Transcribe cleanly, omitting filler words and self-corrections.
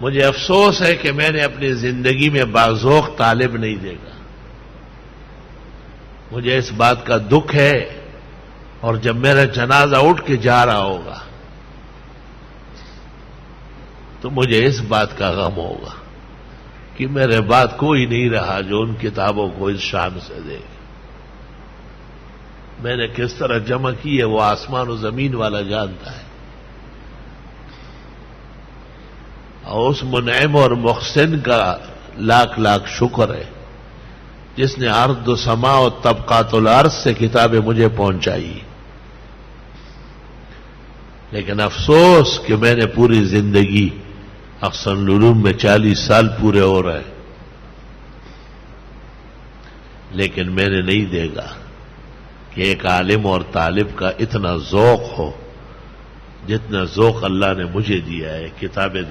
مجھے افسوس ہے کہ میں نے اپنی زندگی میں باذوق طالب نہیں دیکھا. مجھے اس بات کا دکھ ہے، اور جب میرا جنازہ اٹھ کے جا رہا ہوگا تو مجھے اس بات کا غم ہوگا کہ میرے بعد کوئی نہیں رہا جو ان کتابوں کو اس شان سے دے. میں نے کس طرح جمع کی ہے وہ آسمان و زمین والا جانتا ہے. اور اس منعم اور محسن کا لاکھ لاکھ شکر ہے جس نے ارض و سما و طبقات الارض سے کتابیں مجھے پہنچائی. لیکن افسوس کہ میں نے پوری زندگی احسن العلوم میں 40 سال پورے ہو رہے، لیکن میں نے نہیں دیکھا کہ ایک عالم اور طالب کا اتنا ذوق ہو جتنا ذوق اللہ نے مجھے دیا ہے کتابیں